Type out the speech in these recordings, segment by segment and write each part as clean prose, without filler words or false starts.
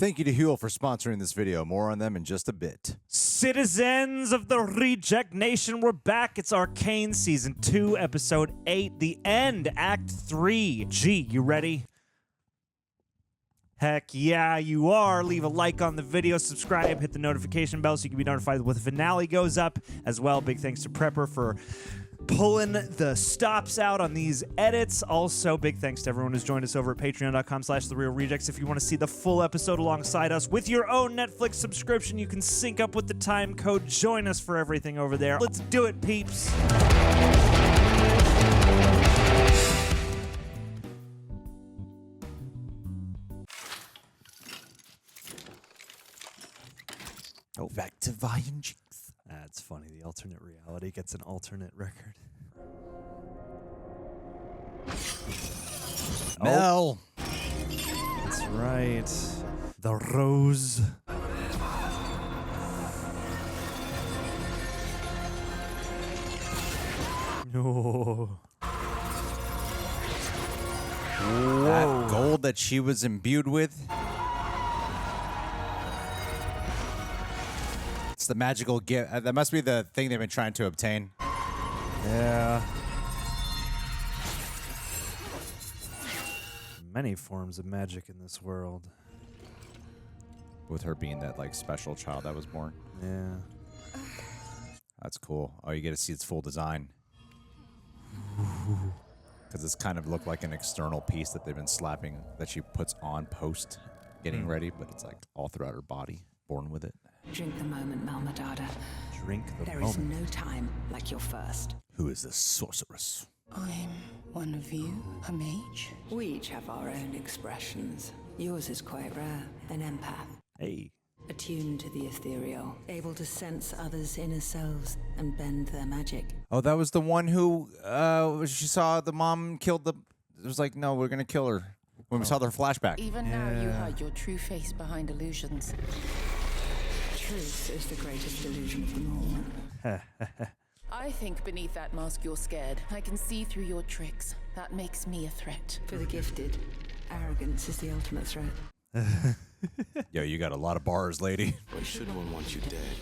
Thank you to HUEL for sponsoring this video. More on them in just a bit. Citizens of the Reject Nation, we're back. It's Arcane Season 2, Episode 8, The End, Act 3. G, you ready? Heck yeah, you are. Leave a like on the video, subscribe, hit the notification bell so you can be notified when the finale goes up. As well, big thanks to Prepper for pulling the stops out on these edits. Also, big thanks to everyone who's joined us over at patreon.com/therealrejects. If you want to see the full episode alongside us with your own Netflix subscription, you can sync up with the time code. Join us for everything over there. Let's do it, peeps. Oh, back to Volume Jinx. That's funny. The alternate reality gets an alternate record. Mel. That's right. The Rose. Oh. That gold that she was imbued with. It's the magical gift. That must be the thing they've been trying to obtain. Yeah. Many forms of magic in this world. With her being that like special child that was born. Yeah. That's cool. Oh, you get to see its full design. Because it's kind of looked like an external piece that they've been slapping, that she puts on post getting ready, but it's like all throughout her body, born with it. Drink the moment, Malmadada. Drink the There moment. is no time like your first. Who is this sorceress? I'm one of you, a mage. We each have our own expressions. Yours is quite rare, an empath. Hey. Attuned to the ethereal, able to sense others' inner selves and bend their magic. Oh, that was the one who, she saw the mom killed the... It was like, no, we're going to kill her. When we saw their flashback. Even now you hide your true face behind illusions. Truth is the greatest illusion of them all. I think beneath that mask you're scared. I can see through your tricks. That makes me a threat. For the gifted, arrogance is the ultimate threat. Yo, you got a lot of bars, lady. Why should one want you dead?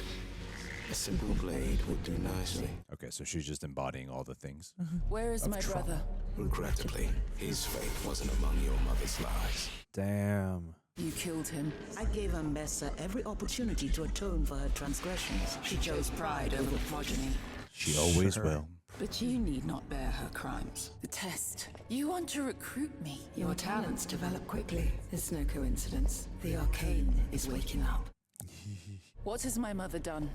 A simple blade would do nicely. Okay, so she's just embodying all the things. Where is my brother? Regrettably, his fate wasn't among your mother's lies. Damn. You killed him. I gave Ambessa every opportunity to atone for her transgressions. She chose pride over progeny. She always will. But you need not bear her crimes. The test. You want to recruit me. Your talents develop quickly. It's no coincidence. The arcane is waking up. What has my mother done?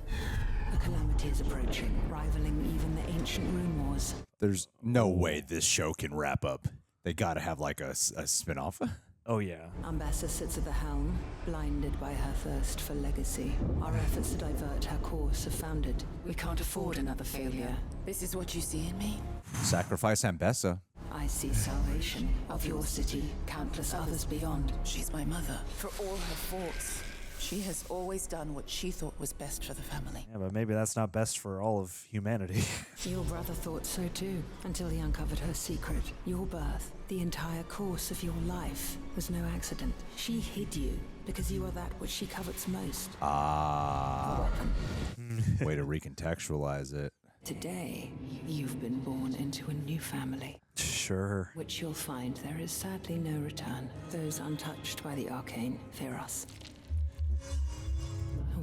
A calamity is approaching, rivaling even the ancient rune wars. There's no way this show can wrap up. They gotta have like a spin-off. Oh, yeah. Ambessa sits at the helm, blinded by her thirst for legacy. Our efforts to divert her course have foundered. We can't afford another failure. This is what you see in me? Sacrifice Ambessa. I see salvation of your city, countless others beyond. She's my mother. For all her faults, she has always done what she thought was best for the family. Yeah, but maybe that's not best for all of humanity. Your brother thought so too, until he uncovered her secret. Your birth, the entire course of your life, was no accident. She hid you because you are that which she covets most. Ah. Way to recontextualize it. Today, you've been born into a new family. Sure. Which you'll find there is sadly no return. Those untouched by the arcane fear us.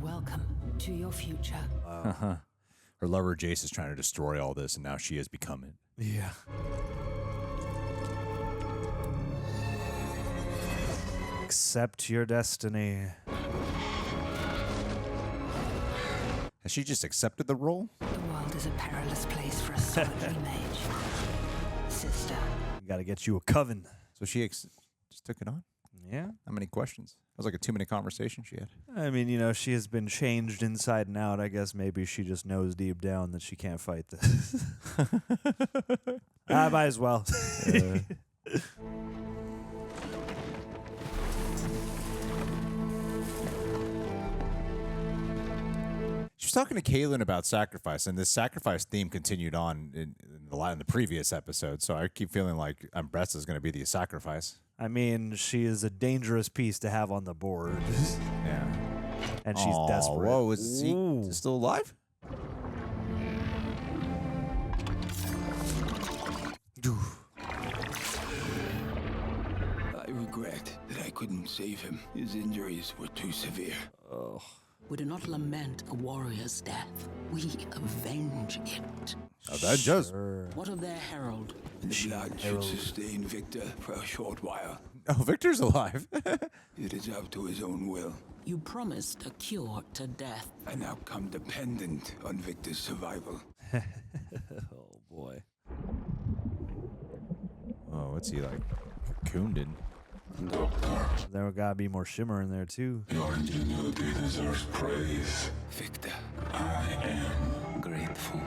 Welcome to your future. Her lover Jayce is trying to destroy all this, and now she has become it. Yeah. Accept your destiny. Has she just accepted the role? The world is a perilous place for a solitary mage. Sister. Gotta get you a coven. So she just took it on? Yeah. How many questions? That was like a 2-minute conversation she had. I mean, you know, she has been changed inside and out. I guess maybe she just knows deep down that she can't fight this. I might as well. She was talking to Kaylin about sacrifice, and this sacrifice theme continued on in the previous episode, so I keep feeling like Ambessa is going to be the sacrifice. I mean, she is a dangerous piece to have on the board. Yeah. And she's desperate. Whoa, is he Ooh. still alive? I regret that I couldn't save him. His injuries were too severe. We do not lament a warrior's death. We avenge it. Avengers. What of their herald? The blood should sustain Viktor for a short while. Oh, Victor's alive. It is up to his own will. You promised a cure to death. An outcome dependent on Viktor's survival. Oh, boy. Oh, what's he like? Cocooned in. There gotta be more shimmer in there, too. Your ingenuity deserves praise. Viktor, I am grateful.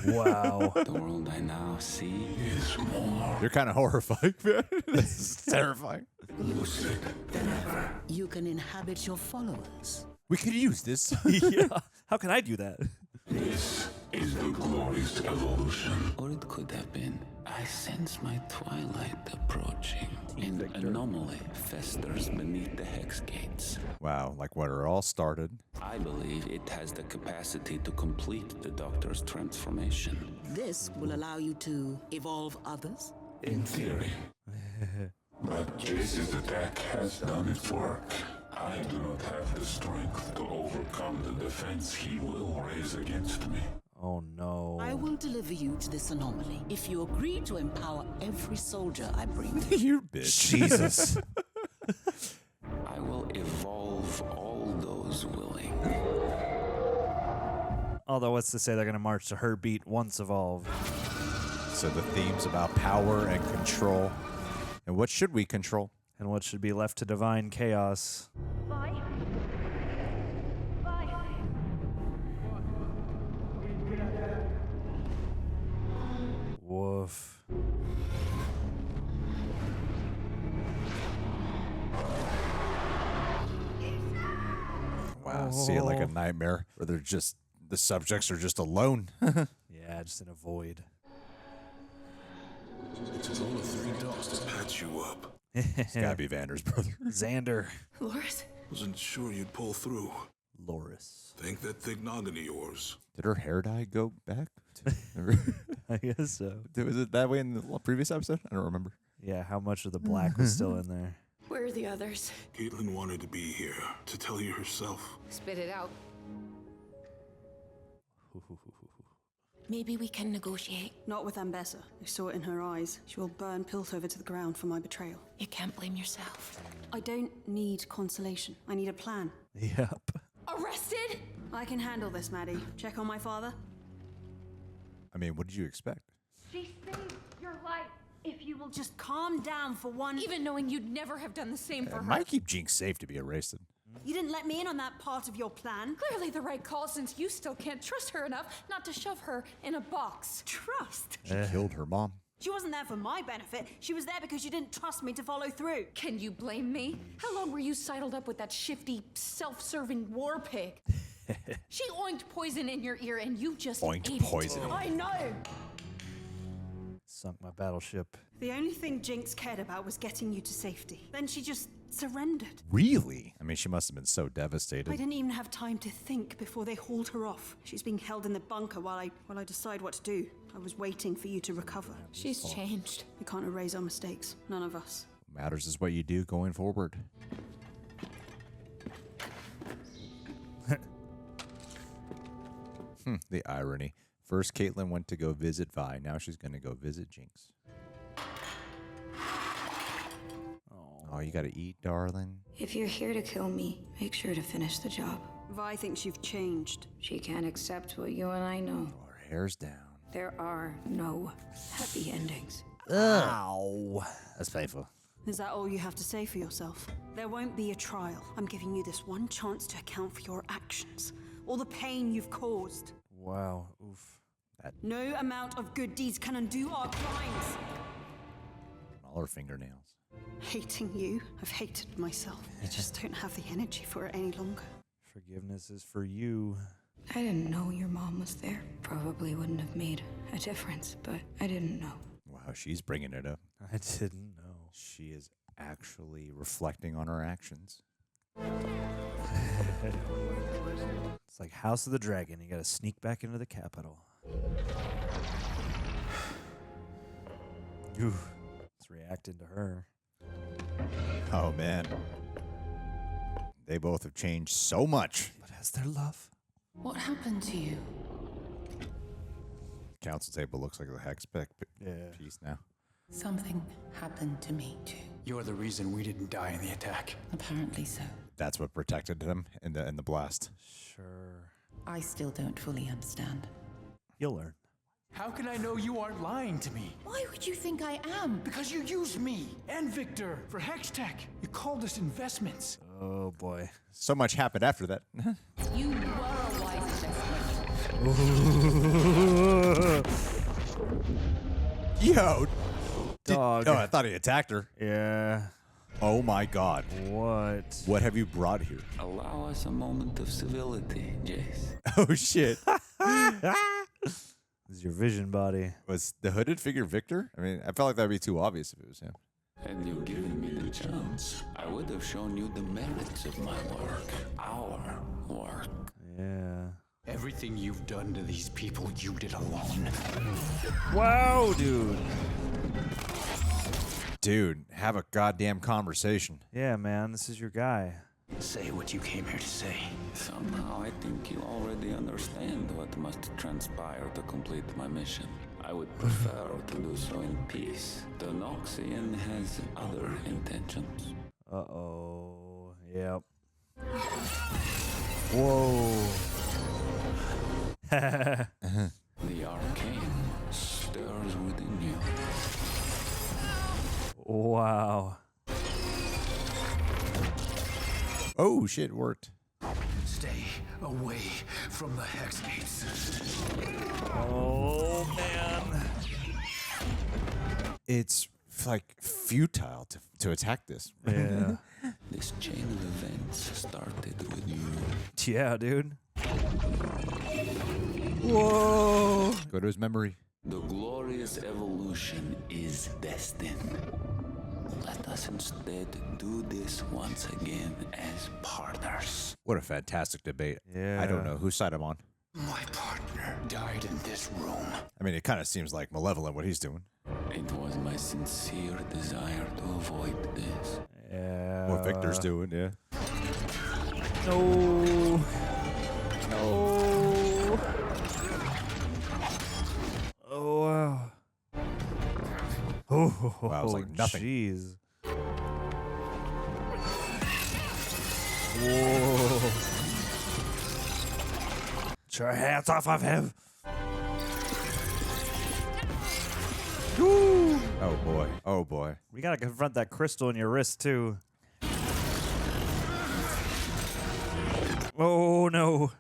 Wow. The world I now see is more You're kind of horrified, man. This is terrifying. lucid than ever. You can inhabit your followers. We could use this. Yeah. How can I do that? This is the glorious evolution. Or it could have been, I sense my twilight approaching. An anomaly festers beneath the hex gates. Wow, like what are all started. I believe it has the capacity to complete the Doctor's transformation. This will allow you to evolve others. In theory. But Jayce's attack has done its work. I do not have the strength to overcome the defense he will raise against me. Oh, no. I will deliver you to this anomaly if you agree to empower every soldier I bring. You bitch. Jesus. I will evolve all those willing. Although, what's to say they're gonna march to her beat once evolved? So the themes about power and control. And what should we control? And what should be left to divine chaos? Woof. Wow, see it like a nightmare where they're just, the subjects are just alone. Yeah, just in a void. It is all of 3 dots to patch you up. It's gotta be Vander's brother. Xander. Loris? Wasn't sure you'd pull through. Loris. Think that thick noggin of yours. Did her hair dye go back? I guess so. Was it that way in the previous episode? I don't remember. Yeah, how much of the black was still in there? Where are the others? Caitlin wanted to be here to tell you herself. Spit it out. Maybe we can negotiate. Not with Ambessa. I saw it in her eyes. She will burn Piltover to the ground for my betrayal. You can't blame yourself. I don't need consolation. I need a plan. Yep. Arrested? I can handle this, Maddie. Check on my father. I mean, what did you expect? She saved your life. If you will just calm down for one... Even knowing you'd never have done the same for It her. might keep Jinx safe to be arrested. You didn't let me in on that part of your plan. Clearly the right call, since you still can't trust her enough not to shove her in a box. Trust? She killed her mom. She wasn't there for my benefit. She was there because you didn't trust me to follow through. Can you blame me? How long were you sidled up with that shifty, self-serving war pig? She oinked poison in your ear and you just Oinked ate poison. it. I know. Sunk my battleship. The only thing Jinx cared about was getting you to safety. Then she just surrendered. Really? I mean, she must have been so I devastated. didn't even have time to think before they hauled her off. She's being held in the bunker while I decide what to do. I was waiting for you to recover. She's changed. We can't erase our mistakes. None of us. What matters is what you do going forward. The irony. First, Caitlyn went to go visit Vi. Now she's going to go visit Jinx. Oh, you got to eat, darling. If you're here to kill me, make sure to finish the job. Vi thinks you've changed. She can't accept what you and I know. Oh, her hair's down. There are no happy endings. Ow. That's painful. Is that all you have to say for yourself? There won't be a trial. I'm giving you this one chance to account for your actions. All the pain you've caused. Wow. Oof. No amount of good deeds can undo our crimes. All her fingernails. Hating you, I've hated myself. I just don't have the energy for it any longer. Forgiveness is for you. I didn't know your mom was there. Probably wouldn't have made a difference, but I didn't know. Wow, she's bringing it up. I didn't know. She is actually reflecting on our actions. It's like House of the Dragon. You got to sneak back into the capital. Ooh, it's reacting to her. Oh, man. They both have changed so much. But has their love? What happened to you? Council table looks like a hex piece now. Something happened to me too. You're the reason we didn't die in the attack. Apparently so. That's what protected him in the blast. Sure. I still don't fully understand. You'll learn. How can I know you aren't lying to me? Why would you think I am? Because you used me and Viktor for Hex Tech. You called us investments. Oh, boy. So much happened after that. You were a wise investment. Yo. Dog. Oh, I thought he attacked her. Yeah. Oh, my God. What? What have you brought here? Allow us a moment of civility, Jayce. Oh, shit. This is your vision body. Was the hooded figure Viktor? I mean, I felt like that would be too obvious if it was him. Had you given me the chance, I would have shown you the merits of my work. Our work. Yeah. Everything you've done to these people, you did alone. Wow, dude. Dude, have a goddamn conversation. Yeah, man. This is your guy. Say what you came here to say. Somehow I think you already understand what must transpire to complete my mission. I would prefer to do so in peace. The Noxian has other intentions. Uh-oh. Yep. Whoa. The arcane stirs within you. Wow. Oh, shit, it worked. Stay away from the Hex Gates. Oh, man. It's like futile to attack this. Yeah. This chain of events started with you. Yeah, dude. Whoa. Go to his memory. The glorious evolution is destined. Let us instead do this once again as partners. What a fantastic debate. Yeah. I don't know whose side I'm on. My partner died in this room. I mean, it kind of seems like malevolent what he's doing. It was my sincere desire to avoid this. Yeah. What Viktor's doing, yeah. No. No. Oh, wow. Oh, Wow, it was like nothing. Jeez. Whoa. Get your hands off of him. Woo. Oh, boy. Oh, boy. We gotta confront that crystal in your wrist, too. Oh, no.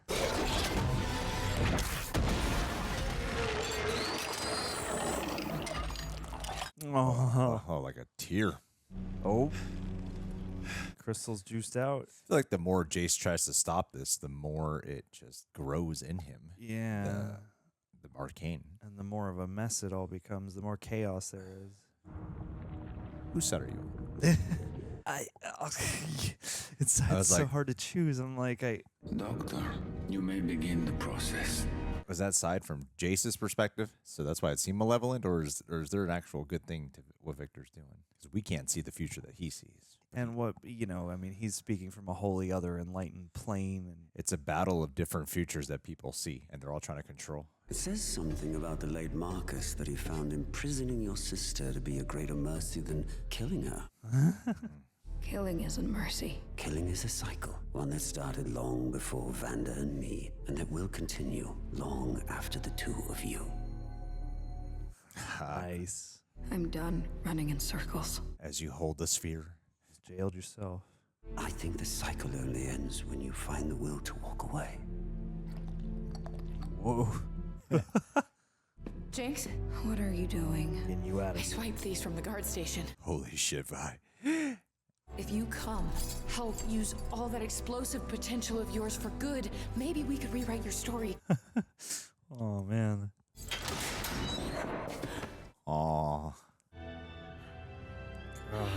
Oh, like a tear. Oh. Crystal's juiced out. I feel like the more Jayce tries to stop this, the more it just grows in him. Yeah. The arcane. And the more of a mess it all becomes, the more chaos there is. Whose side are you on? It's was so like- hard to choose. I'm like, Doctor, you may begin the process. Was that side from Jayce's perspective? So that's why it seemed malevolent? Or is there an actual good thing to what Viktor's doing? Because we can't see the future that he sees. and what, I mean, he's speaking from a wholly other enlightened plane. And It's a battle of different futures that people see, and they're all trying to control. It says something about the late Marcus that he found imprisoning your sister to be a greater mercy than killing her. Killing isn't mercy. Killing is a cycle, one that started long before Vanda and me, and that will continue long after the two of you. nice. I'm done running in circles. As you hold the sphere. Jailed yourself. I think the cycle only ends when you find the will to walk away. Whoa. Jinx, What are you doing? Getting you out of I here. swiped these from the guard station. Holy shit, Vi. If you come, help use all that explosive potential of yours for good, maybe we could rewrite your story. Oh, man. Aw. God.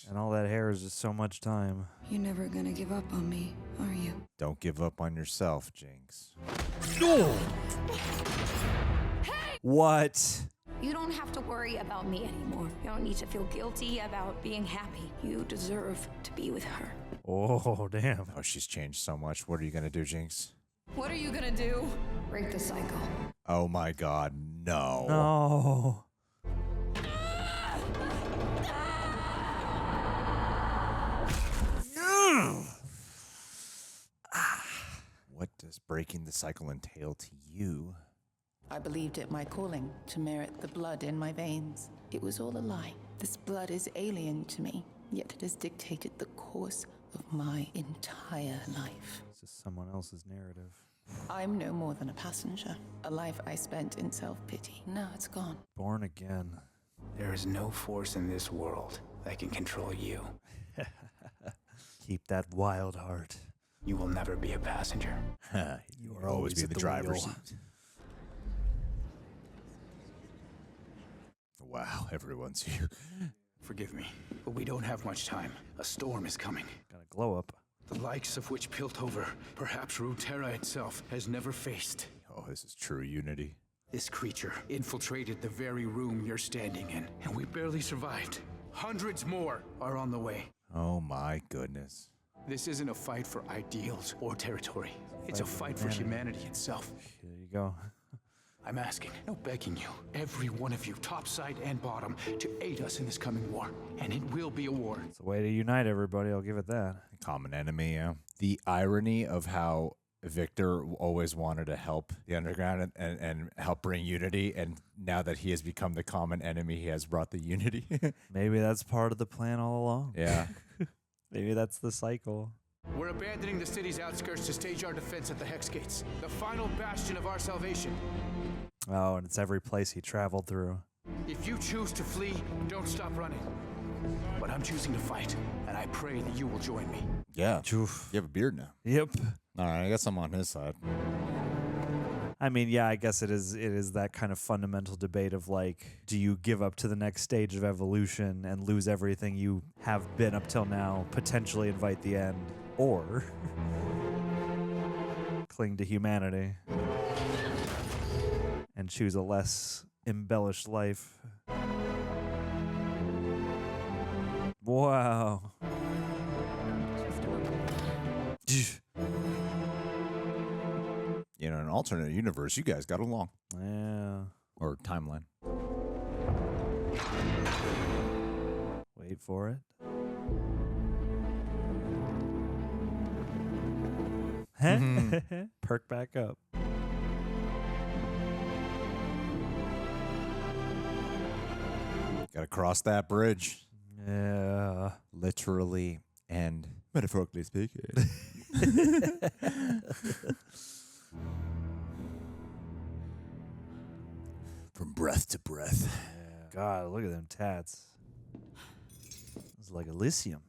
And all that hair is just so much time. You're never gonna give up on me, are you? Don't give up on yourself, Jinx. No! What? You don't have to worry about me anymore. You don't need to feel guilty about being happy. You deserve to be with her. Oh, damn. Oh, she's changed so much. What are you going to do, Jinx? What are you gonna do? Break the cycle. Oh my god, no. No. What does breaking the cycle entail to you? I believed it my calling to merit the blood in my veins. It was all a lie. This blood is alien to me, yet it has dictated the course of my entire life. This is someone else's narrative. I'm no more than a passenger. A life I spent in self-pity. Now it's gone. Born again. There is no force in this world that can control you. Keep that wild heart. You will never be a passenger. You will always be the driver's wheel. seat. Wow, everyone's here. Forgive me, but we don't have much time. A storm is coming. Got a glow up. The likes of which Piltover, perhaps Runeterra itself, has never faced. Oh, this is true unity. This creature infiltrated the very room you're standing in, and we barely survived. Hundreds more are on the way. Oh my goodness. This isn't a fight for ideals or territory. It's a fight for humanity itself. Here you go. I'm asking, no begging you, every one of you, top side and bottom, to aid us in this coming war. And it will be a war. It's a way to unite everybody, I'll give it that. Common enemy, yeah. The irony of how Viktor always wanted to help the underground and help bring unity, and now that he has become the common enemy, he has brought the unity. Maybe that's part of the plan all along. Yeah. Maybe that's the cycle. We're abandoning the city's outskirts to stage our defense at the Hex Gates, the final bastion of our salvation. Oh, and it's every place he traveled through. If you choose to flee, don't stop running. But I'm choosing to fight, and I pray that you will join me. Yeah. Oof. You have a beard now. Yep. All right, I guess I'm on his side. I mean, yeah, I guess it is that kind of fundamental debate of like, do you give up to the next stage of evolution and lose everything you have been up till now, potentially invite the end, or cling to humanity and choose a less embellished life? Wow. You know, in an alternate universe, you guys got along. Yeah. Or timeline. Wait for it. Perk back up. Gotta cross that bridge. Yeah. Literally and metaphorically speaking. From breath to breath. Yeah. God, look at them tats. It's like Elysium.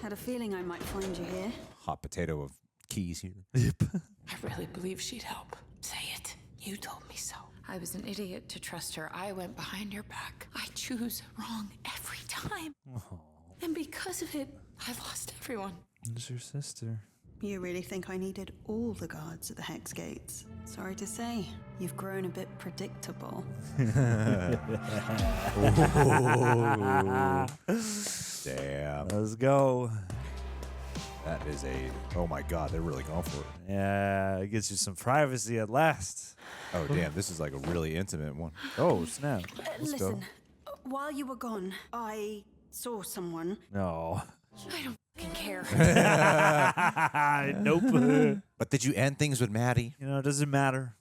Had a feeling I might find you here. Hot potato of keys here. Yep. I really believe she'd help. Say it. You told me so. I was an idiot to trust her. I went behind your back. I choose wrong every time. Oh. And because of it, I've lost everyone. It's your sister. You really think I needed all the guards at the Hex Gates? Sorry to say, you've grown a bit predictable. Damn. Let's go. That is a... Oh my god, they're really going for it. Yeah, it gets you some privacy at last. Oh damn, this is like a really intimate one. Oh, snap. Let's Listen, while you were gone, I saw someone. go. No. I don't fucking care. Nope. But did you end things with Maddie? You know, it doesn't matter.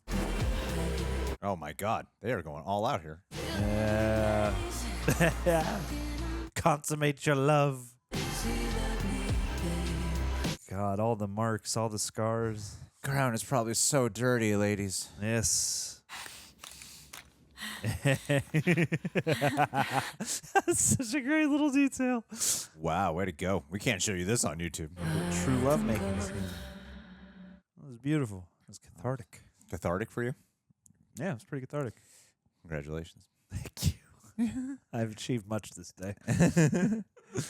Oh my god, they are going all out here. Yeah. Consummate your love. God, all the marks, all the scars. Crown is probably so dirty, ladies. Yes. That's such a great little detail. Wow, way to go. We can't show you this on YouTube. True love making scene. That was beautiful. It was cathartic. Cathartic for you? Yeah, it was pretty cathartic. Congratulations. Thank you. I've achieved much this day. I'm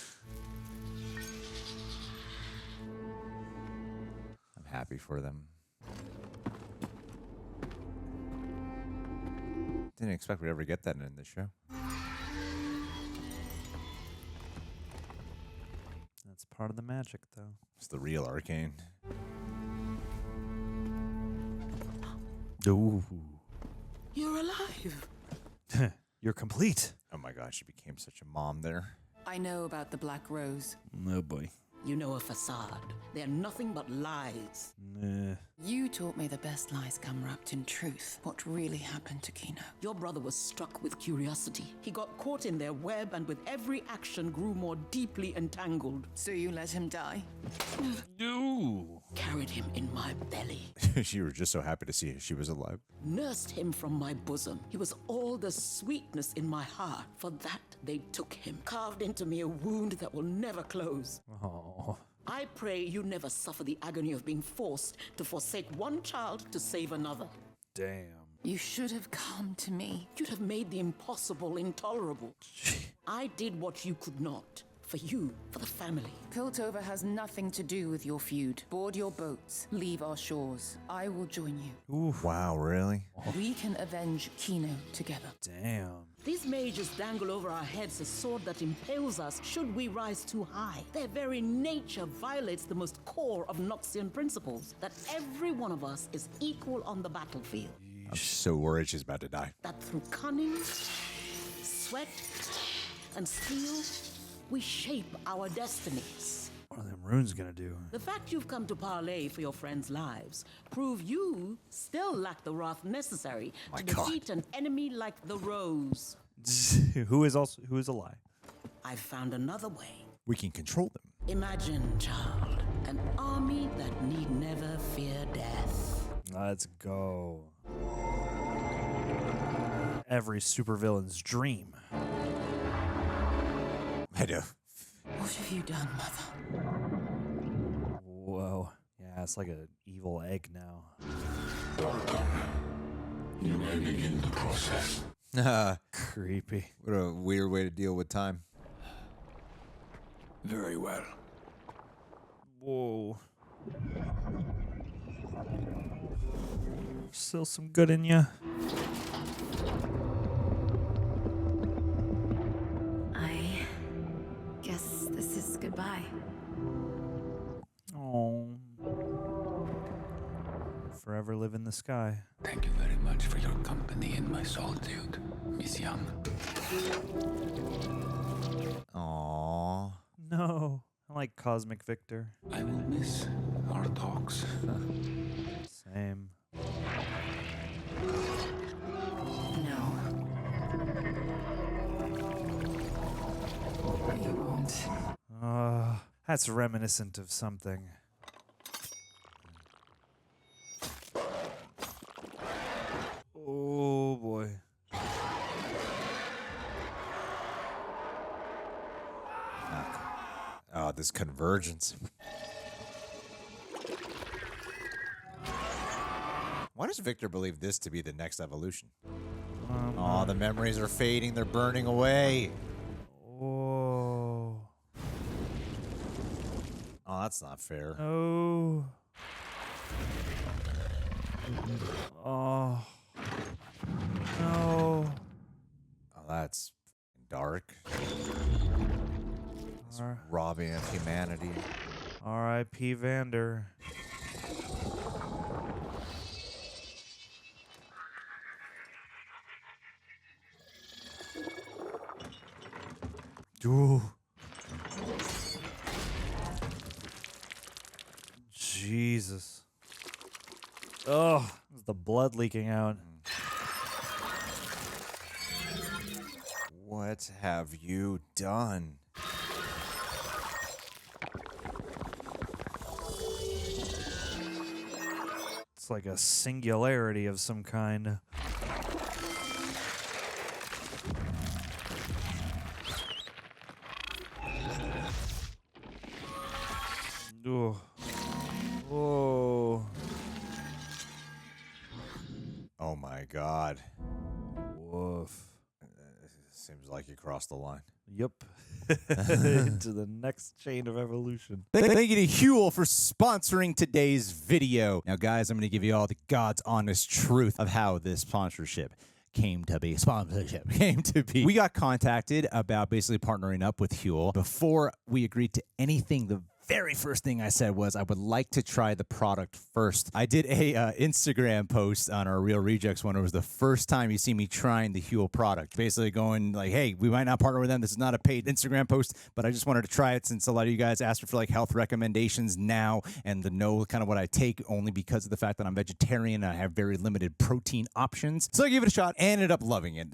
happy for them. Didn't expect we'd ever get that in the show. That's part of the magic, though. It's the real Arcane. Ooh. You're alive. You're complete. Oh my gosh, she became such a mom there. I know about the Black Rose. Oh boy. You know a facade. They're nothing but lies. Nah. You taught me the best lies come wrapped in truth. What really happened to Kino? Your brother was struck with curiosity. He got caught in their web and with every action grew more deeply entangled. So you let him die? Ooh. Carried him in my belly. You were just so happy to see she was alive. Nursed him from my bosom. He was all the sweetness in my heart. For that, they took him. Carved into me a wound that will never close. Oh. I pray you never suffer the agony of being forced to forsake one child to save another. Damn. You should have come to me. You'd have made the impossible intolerable. I did what you could not. For you, for the family. Piltover has nothing to do with your feud. Board your boats. Leave our shores. I will join you. Ooh. Wow, really? We can avenge Kino together. Damn. These mages dangle over our heads a sword that impales us should we rise too high. Their very nature violates the most core of Noxian principles, that every one of us is equal on the battlefield. I'm so worried she's about to die. That through cunning, sweat, and steel, we shape our destinies. What are them runes gonna do? The fact you've come to parley for your friends' lives prove you still lack the wrath necessary to defeat an enemy like the Rose. Who is a lie? I've found another way. We can control them. Imagine, child, an army that need never fear death. Let's go. Every supervillain's dream. I do. What have you done, Mother? Whoa. Yeah, it's like an evil egg now. Welcome. You may begin the process. Creepy. What a weird way to deal with time. Very well. Whoa. Still some good in ya. I guess this is goodbye. Oh. Forever live in the sky. Thank you very much for your company in my solitude, Miss Young. Aww. No. I like Cosmic Viktor. I will miss our talks. Same. No. You won't. That's reminiscent of something. Oh boy. Oh, this convergence. Why does Viktor believe this to be the next evolution? Oh, the memories are fading. They're burning away. Oh. Oh, that's not fair. Oh. Oh. No. Oh, that's dark. It's R- robbing of humanity. R.I.P. Vander. Ooh. Jesus. Oh, the blood leaking out. What have you done? It's like a singularity of some kind. Ooh. Whoa. Oh my God. Woof. Seems like you crossed the line. Yep. Into the next chain of evolution. Thank you to HUEL for sponsoring today's video. Now, guys, I'm going to give you all the God's honest truth of how this sponsorship came to be. We got contacted about basically partnering up with HUEL. Before we agreed to anything, the very first thing I said was I would like to try the product first. I did a Instagram post on our Real Rejects one. It was the first time you see me trying the HUEL product. Basically going like, hey, we might not partner with them. This is not a paid Instagram post, but I just wanted to try it since a lot of you guys asked for like health recommendations now and to know kind of what I take only because of the fact that I'm vegetarian and I have very limited protein options. So I gave it a shot, ended up loving it.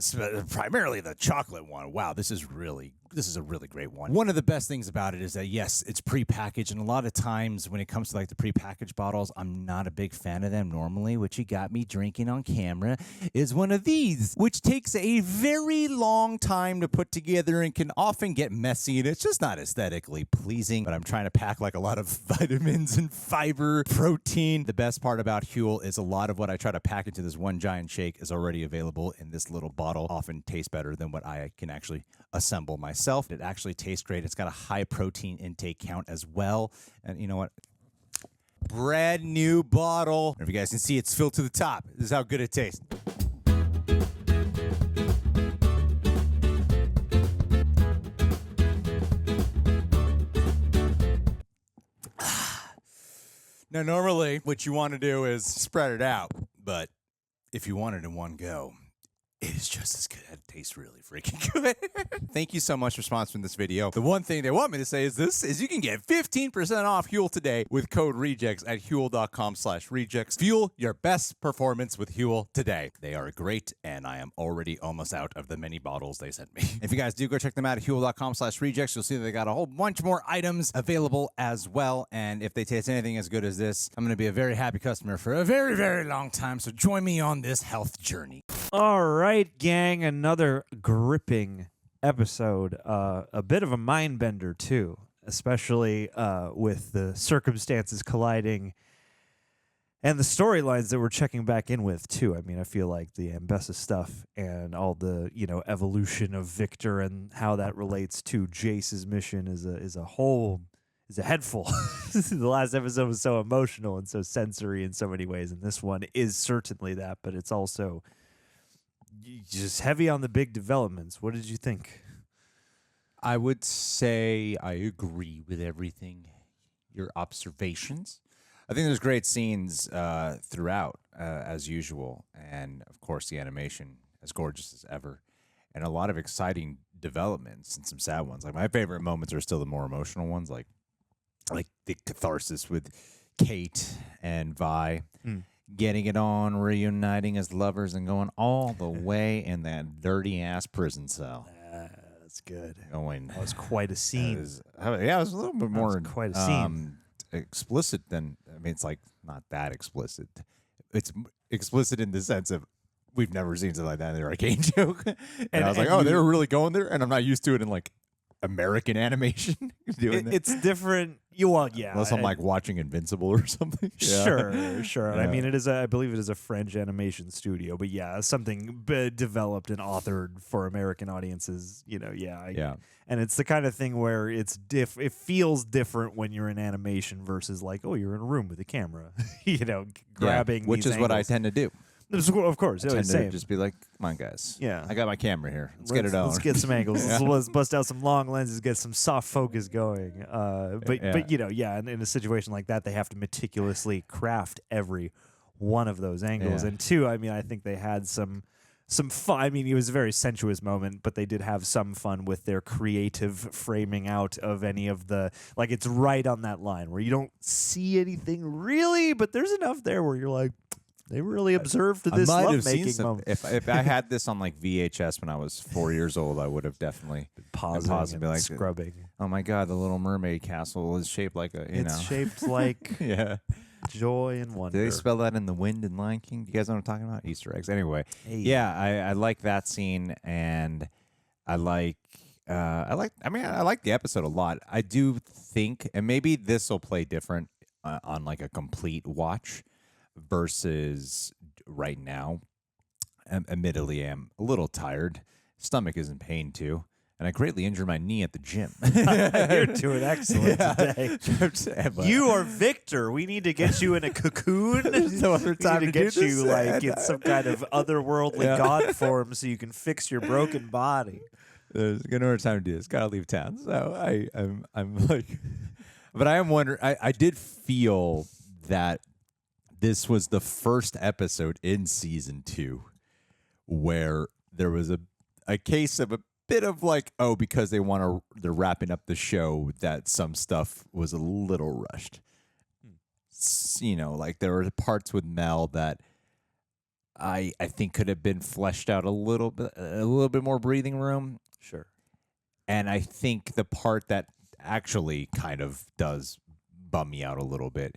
Primarily the chocolate one. Wow, this is a really great one. One of the best things about it is that, yes, it's pre-packaged, and a lot of times when it comes to like the pre-packaged bottles, I'm not a big fan of them normally. What you got me drinking on camera is one of these, which takes a very long time to put together and can often get messy, and it's just not aesthetically pleasing, but I'm trying to pack like a lot of vitamins and fiber, protein. The best part about HUEL is a lot of what I try to pack into this one giant shake is already available in this little bottle. Often tastes better than what I can actually assemble myself. It actually tastes great. It's got a high protein intake count as well. And you know what? Brand new bottle. If you guys can see, it's filled to the top. This is how good it tastes. Now, normally what you want to do is spread it out, but if you want it in one go, it is just as good. It tastes really freaking good. Thank you so much for sponsoring this video. The one thing they want me to say is you can get 15% off HUEL today with code REJECTS at HUEL.com/rejects. Fuel your best performance with HUEL today. They are great, and I am already almost out of the many bottles they sent me. If you guys do go check them out at HUEL.com/rejects, you'll see that they got a whole bunch more items available as well. And if they taste anything as good as this, I'm going to be a very happy customer for a very, very long time. So join me on this health journey. All right, gang, another gripping episode. A bit of a mind bender, too, especially with the circumstances colliding and the storylines that we're checking back in with, too. I mean, I feel like the Ambessa stuff and all the, evolution of Viktor and how that relates to Jayce's mission is a head full. The last episode was so emotional and so sensory in so many ways, and this one is certainly that, but it's also just heavy on the big developments. What did you think? I would say I agree with everything, your observations. I think there's great scenes throughout, as usual, and of course the animation as gorgeous as ever, and a lot of exciting developments and some sad ones. Like my favorite moments are still the more emotional ones, like the catharsis with Kate and Vi. Getting it on, reuniting as lovers, and going all the way in that dirty-ass prison cell. That's good. That was quite a scene. It was a little bit more quite a scene. Explicit than, it's like not that explicit. It's explicit in the sense of we've never seen something like that in the Arcane joke. And I was like, they were really going there, and I'm not used to it in like American animation doing that. It's different. Unless I'm like watching Invincible or something. Sure. Yeah. I mean, I believe it is a French animation studio, but something developed and authored for American audiences. And it's the kind of thing where it feels different when you're in animation versus like, you're in a room with a camera, grabbing. Which is what I tend to do. Of course, I tend to just be like, come on, guys. Yeah. I got my camera here. Let's get it on. Let's get some angles. Let's bust out some long lenses, get some soft focus going. But in a situation like that, they have to meticulously craft every one of those angles. And two, I mean, I think they had some fun. I mean, it was a very sensuous moment, but they did have some fun with their creative framing out of any of the, like, it's right on that line where you don't see anything really, but there's enough there where you're like, they really observed this lovemaking moment. If I had this on like VHS when I was 4 years old, I would have definitely paused and be like scrubbing. Oh my God, the Little Mermaid castle is shaped like It's shaped like joy and wonder. Did they spell that in The Wind and Lion King? Do you guys know what I'm talking about? Easter eggs. Anyway, I like that scene, and I like the episode a lot. I do think, and maybe this will play different on like a complete watch. Versus right now, admittedly, I'm a little tired. Stomach is in pain too, and I greatly injured my knee at the gym. You're doing excellent today. I'm saying, but- You are Viktor. We need to get you in a cocoon. There's no other time we need to to get do you this. like in some kind of otherworldly god form so you can fix your broken body. There's no other time to do this. Gotta leave town. So I'm like, but I am wondering. I did feel that this was the first episode in season 2 where there was a case of a bit of like, oh, because they're wrapping up the show, that some stuff was a little rushed. You know, like there were parts with Mel that I think could have been fleshed out a little bit more breathing room. Sure. And I think the part that actually kind of does bum me out a little bit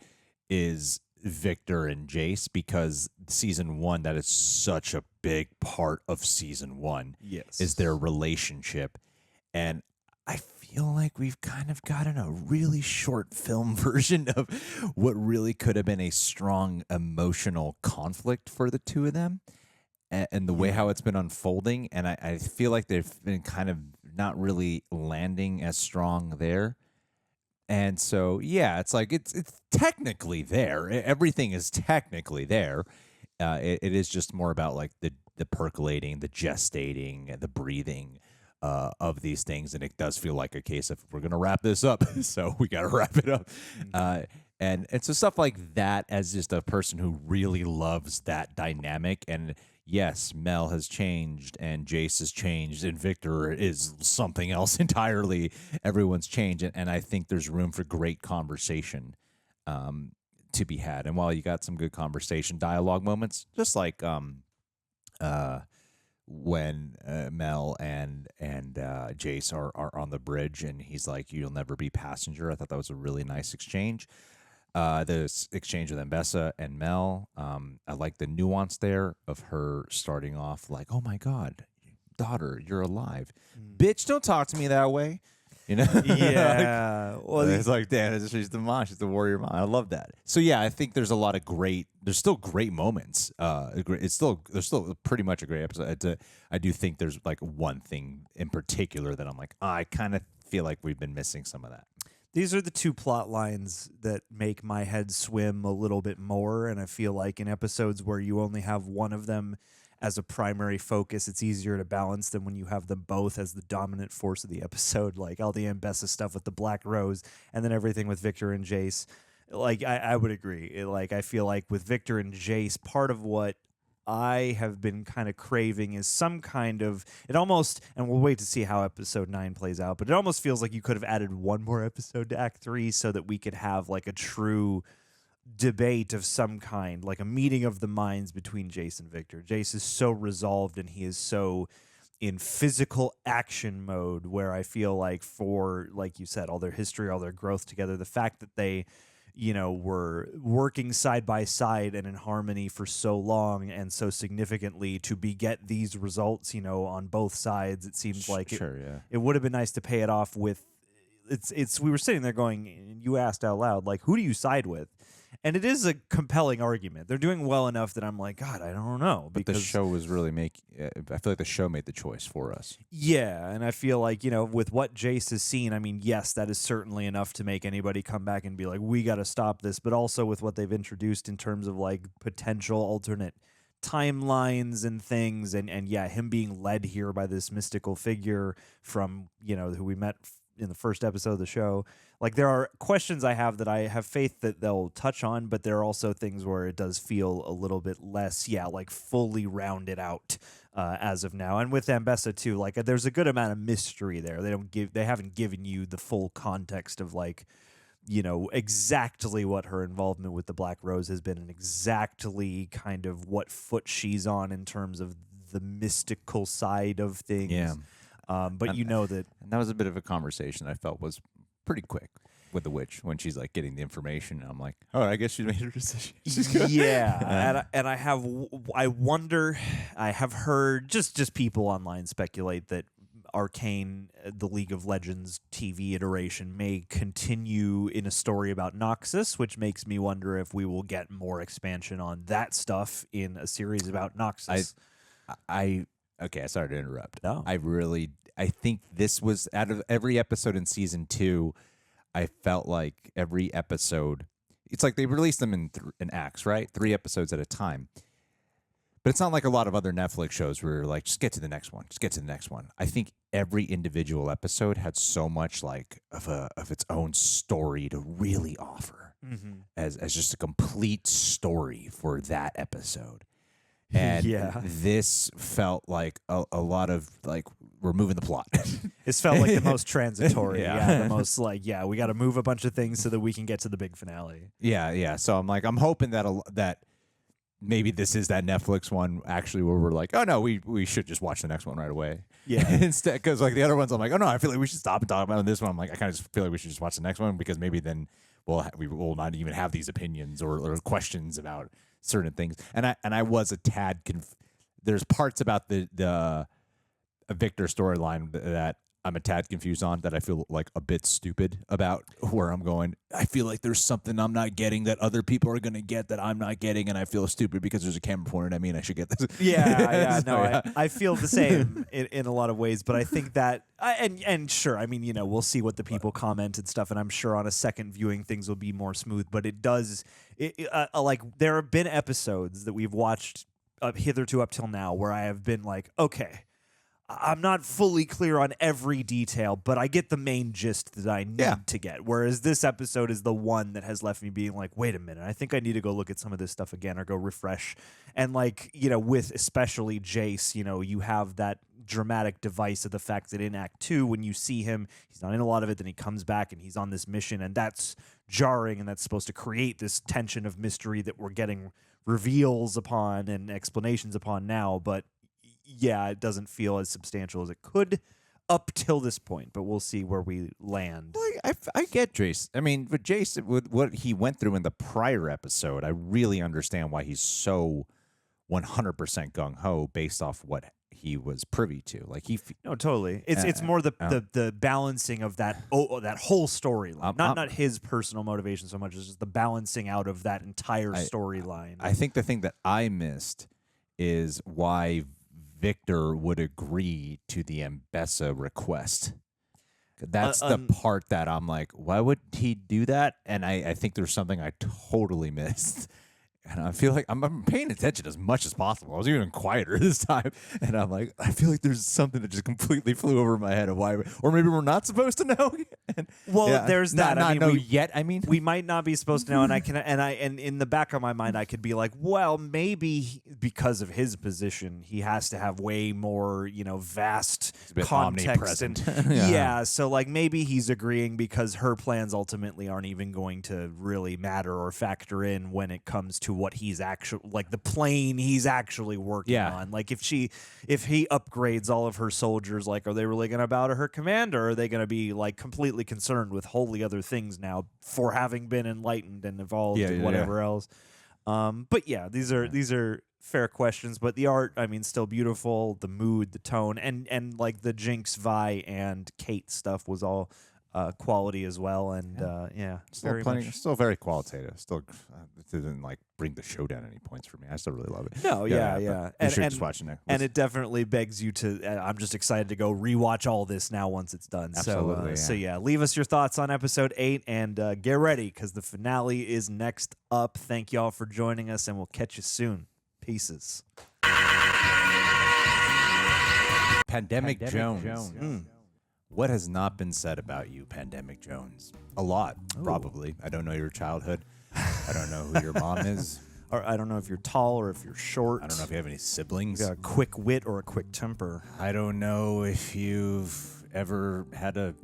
is Viktor and Jayce, because season 1, that is such a big part of season 1. Yes. Is their relationship. And I feel like we've kind of gotten a really short film version of what really could have been a strong emotional conflict for the two of them, and the way how it's been unfolding. And I feel like they've been kind of not really landing as strong there. And so, yeah, it's like it's technically there. Everything is technically there. It is just more about like the percolating, the gestating, the breathing of these things. And it does feel like a case of we're going to wrap this up. So we got to wrap it up. And so stuff like that, as just a person who really loves that dynamic. And yes, Mel has changed and Jayce has changed and Viktor is something else entirely. Everyone's changed. And I think there's room for great conversation to be had. And while you got some good conversation dialogue moments, just like when Mel and Jayce are on the bridge and he's like, "You'll never be passenger." I thought that was a really nice exchange. The exchange with Mbessa and Mel, I like the nuance there of her starting off like, "Oh my God, daughter, you're alive. Bitch, don't talk to me that way." You know? Yeah. Well, it's like, damn, she's the mom. She's the warrior mom. I love that. So yeah, I think there's a lot of there's still great moments. There's still pretty much a great episode. I do think there's like one thing in particular that I'm like, I kind of feel like we've been missing some of that. These are the two plot lines that make my head swim a little bit more, and I feel like in episodes where you only have one of them as a primary focus, it's easier to balance than when you have them both as the dominant force of the episode, like all the Mbessa stuff with the Black Rose and then everything with Viktor and Jayce. Like, I would agree. I feel like with Viktor and Jayce, part of what I have been kind of craving is some kind of, it almost, and we'll wait to see how episode 9 plays out, but it almost feels like you could have added one more episode to Act 3 so that we could have like a true debate of some kind, like a meeting of the minds between Jayce and Viktor. Jayce is so resolved and he is so in physical action mode, where I feel like, for, like you said, all their history, all their growth together, the fact that they, you know, were working side by side and in harmony for so long and so significantly to beget these results, you know, on both sides, it seems like it would have been nice to pay it off with, we were sitting there going, you asked out loud, like, who do you side with? And it is a compelling argument. They're doing well enough that I'm like, God, I don't know. But the show was really I feel like the show made the choice for us. Yeah, and I feel like, you know, with what Jayce has seen, I mean, yes, that is certainly enough to make anybody come back and be like, we got to stop this. But also with what they've introduced in terms of like potential alternate timelines and things. And yeah, him being led here by this mystical figure from, you know, who we met in the first episode of the show. Like, there are questions I have that I have faith that they'll touch on, but there are also things where it does feel a little bit less, like fully rounded out as of now. And with Mbessa too, like, there's a good amount of mystery there. They haven't given you the full context of, like, you know, exactly what her involvement with the Black Rose has been and exactly kind of what foot she's on in terms of the mystical side of things. Yeah. But you know that... And that was a bit of a conversation I felt was pretty quick with the witch when she's like getting the information. And I'm like, oh, I guess she made her decision. Yeah. and I wonder, I have heard just people online speculate that Arcane, the League of Legends TV iteration, may continue in a story about Noxus, which makes me wonder if we will get more expansion on that stuff in a series about Noxus. Okay, I started to interrupt. No. I think this was, out of every episode in season 2, I felt like every episode, it's like they released them in acts, right? 3 episodes at a time. But it's not like a lot of other Netflix shows where you're like, just get to the next one. Just get to the next one. I think every individual episode had so much like of its own story to really offer as just a complete story for that episode. And this felt like a lot of like, we're moving the plot. This felt like the most transitory. The most like, we got to move a bunch of things so that we can get to the big finale. Yeah. So I'm hoping that maybe this is that Netflix one actually where we're like, oh no, we should just watch the next one right away. Yeah. Instead, because like the other ones, I'm like, oh no, I feel like we should stop and talk about this one. I'm like, I kind of just feel like we should just watch the next one because maybe then we will not even have these opinions or questions about certain things. And I was a tad there's parts about the Viktor storyline that I'm a tad confused on, that I feel like a bit stupid about, where I'm going, I feel like there's something I'm not getting that other people are going to get that I'm not getting, and I feel stupid because there's a camera pointed at me and I should get this. I feel the same in a lot of ways, but I think that, and sure, I mean, we'll see what the people comment and stuff, and I'm sure on a second viewing things will be more smooth, but it does, like, there have been episodes that we've watched hitherto up till now where I have been like, okay, I'm not fully clear on every detail, but I get the main gist that I need to get. Whereas this episode is the one that has left me being like, wait a minute, I think I need to go look at some of this stuff again or go refresh. And like, with especially Jayce, you have that dramatic device of the fact that in Act 2, when you see him, he's not in a lot of it, then he comes back and he's on this mission, and that's jarring, and that's supposed to create this tension of mystery that we're getting reveals upon and explanations upon now, but it doesn't feel as substantial as it could up till this point, but we'll see where we land. I get Jayce. I mean, with Jayce, with what he went through in the prior episode, I really understand why he's so 100% gung-ho based off what he was privy to. Like no, totally. It's more the balancing of that that whole storyline, not his personal motivation so much as just the balancing out of that entire storyline. I think the thing that I missed is why Viktor would agree to the Ambessa request. That's the part that I'm like, why would he do that? And I think there's something I totally missed. And I feel like I'm paying attention as much as possible. I was even quieter this time. And I'm like, I feel like there's something that just completely flew over my head of why, or maybe we're not supposed to know. There's that. Not know yet. I mean, we might not be supposed to know. And in the back of my mind, I could be like, well, maybe because of his position, he has to have way more, vast context. And so like maybe he's agreeing because her plans ultimately aren't even going to really matter or factor in when it comes to what he's actually, like the plane he's actually working on. Like if he upgrades all of her soldiers, like are they really going to bow to her command, or are they going to be like completely concerned with wholly other things now for having been enlightened and evolved and whatever else? But these are fair questions, but the art, I mean, still beautiful, the mood, the tone, and like the Jinx, Vi, and Kate stuff was all quality as well, and still very qualitative. Still, it didn't like bring the show down any points for me. I still really love it. No, and just watching it. And it definitely begs you to. I'm just excited to go rewatch all this now once it's done. Absolutely. So leave us your thoughts on episode 8 and get ready because the finale is next up. Thank y'all for joining us, and we'll catch you soon. Pieces. Pandemic Jones. What has not been said about you, Pandemic Jones? A lot, probably. I don't know your childhood. I don't know who your mom is. Or I don't know if you're tall or if you're short. I don't know if you have any siblings. You got a quick wit or a quick temper. I don't know if you've ever had a...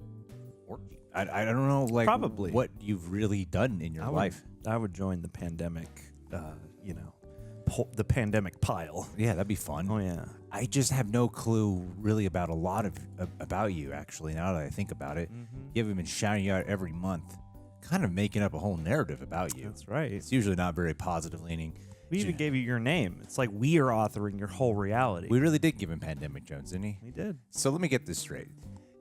I don't know, like, probably what you've really done in your life. I would join the pandemic, the pandemic pile. Yeah, that'd be fun. Oh, yeah. I just have no clue really about a lot about you, actually, now that I think about it. You haven't been shouting you out every month, kind of making up a whole narrative about you. That's right. It's usually not very positive leaning. We even gave you your name. It's like we are authoring your whole reality. We really did give him Pandemic Jones, didn't he? We did. So let me get this straight.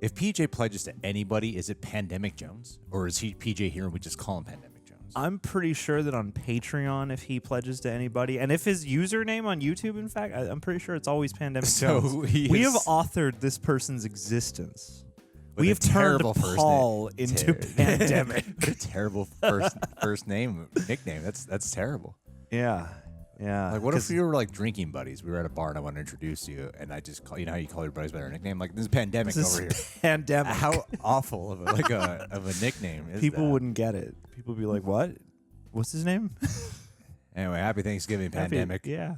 If PJ pledges to anybody, is it Pandemic Jones? Or is he PJ here and we just call him Pandemic Jones? I'm pretty sure that on Patreon, if he pledges to anybody, and if his username on YouTube, in fact, I'm pretty sure it's always Pandemic So Jones. he We is- have authored this person's existence. With We a have turned terrible first Paul name. into Pandemic. What a terrible first name nickname. That's terrible. Yeah. Yeah. Like, what if we were like drinking buddies? We were at a bar and I want to introduce you, and I just call, you know how you call your buddies by their nickname? Like, this is Pandemic This over is here. Pandemic. How awful of a nickname is People that? wouldn't get it. People would be like, what? What's his name? Anyway, happy Thanksgiving, Pandemic. Yeah.